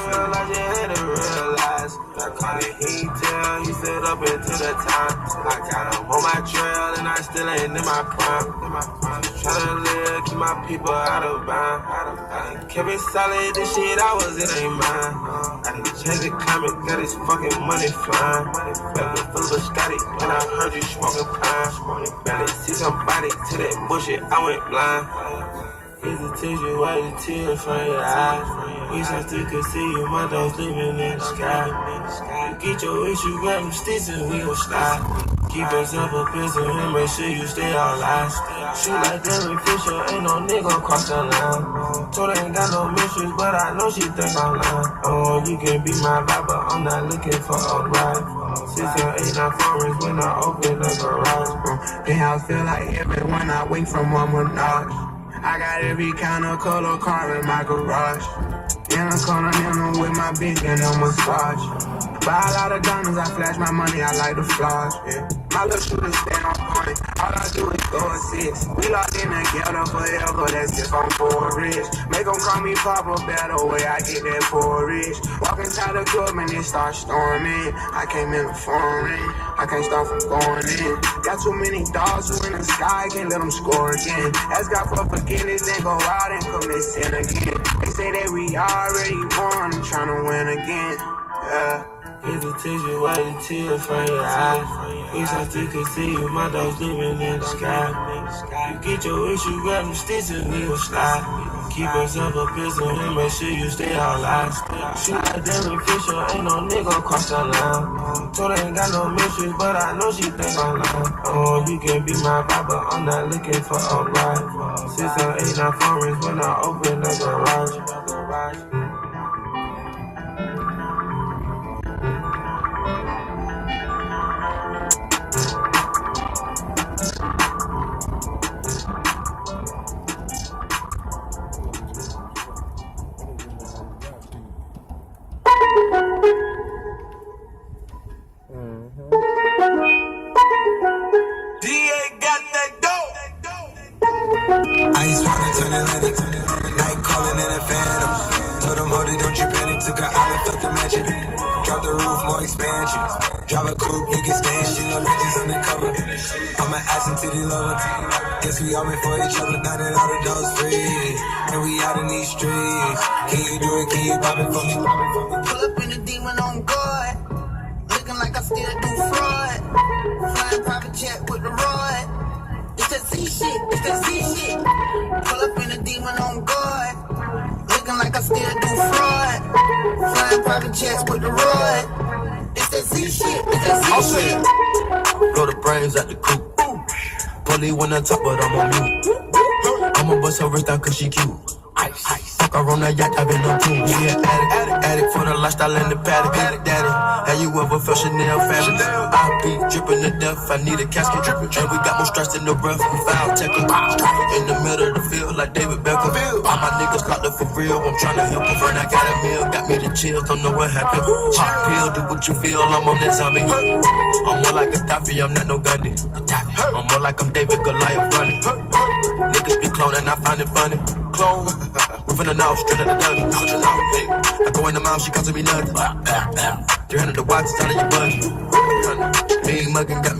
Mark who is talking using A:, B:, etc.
A: Well, I just had to realize. I caught it, he ain't tell, he stood up into the time. I got him on my trail and I still ain't in my prime. Tryna live, keep my people out of bound. I done kept it solid, this shit I was, it ain't mine. I done changed the climate, got this fucking money flying. Baby full of Scotty, and I heard you smoking pine. Barely see somebody to that bullshit, I went blind. Hesitation, why the tears from your eyes? Wish I still could see you, my dogs living in the sky. You get your wish, you grab them sticks and we gon' slide. Keep yourself a pistol and make sure you stay all live. Shoot like Derek Fisher, ain't no nigga cross the line. Told her ain't got no mistress, but I know she think I'm lying. Oh, you can be my vibe, but I'm not looking for a ride. 6 or 8, 9 foreigns when I open the garage. The house feel like everyone I wake from one notch. I got every kind of color car in my garage. In a Continental with my big and a massage. Buy a lot of diamonds, I flash my money, I like the flaws, yeah. My little shooters stand on point, all I do is go assist. We locked in together forever, that's if I'm for rich. Make them call me Papa, better way I get that for rich. Walk inside the club and it start storming. I came in a foreign, I can't stop from going in. Got too many dogs who in the sky, can't let them score again. Ask God for forgiveness, then go out and commit sin again. They say that we already won, I'm tryna win again, yeah. Hesitation, why the tears from your eyes? Wish I still could see you, my dogs living in the sky. You get your wish, you grab them sticks and we gon' slide. Keep yourself a pistol and make sure you stay all live. Shoot like Derek Fisher, ain't no nigga cross the line. Told her ain't got no mistress, but I know she think I'm lying. Oh, you can be my vibe, but I'm not looking for a ride. 6 or 8, 9 foreigns when I open the garage.
B: Ice water turn Atlantic, night calling in a phantom. Told them, hold it, don't you panic. Took her out and felt the magic. Drop the roof, more expansion. Drive a coupe, you can stand. She love bitches undercover. I'm an ass and titty lover. Guess we all meant for each other. Now that all the dogs free, and we out in these streets. Can you do it? Can you pop it for me?
C: Pull up in the demon on guard, looking like I still do fraud. Flying private jet with the rod. It's that Z shit, it's that Z shit. Pull up in the demon on guard, looking like I still do fraud. Flying private jets with the rod. It's that Z shit, it's that Z shit.
A: Blow the brains at the coop. Pully when I talk, but I'm on mute. I'ma bust her wrist out cause she cute. Fuck her on that yacht, I've been on too. She an addict for the lifestyle and the paddock. Daddy, have you ever felt Chanel fashion? I be dripping to death, I need a casket. And we got more stress in the rough, we foul teching. In the middle of the field like David Beckham. All my niggas locked up for real, I'm tryna help them. When I got a meal, got me the chills, don't know what happened. Pop pill, do what you feel, I'm on that zombie. I'm more like a Gaddafi, I'm not no Gunny. I'm more like I'm David Goliath running. Niggas be cloning, I find it funny. Clone, moving the nose, straight out the dummy. I go in the mouth, she costing me nothing. 300 the watch, it's out of your budget. Mean muggin' got me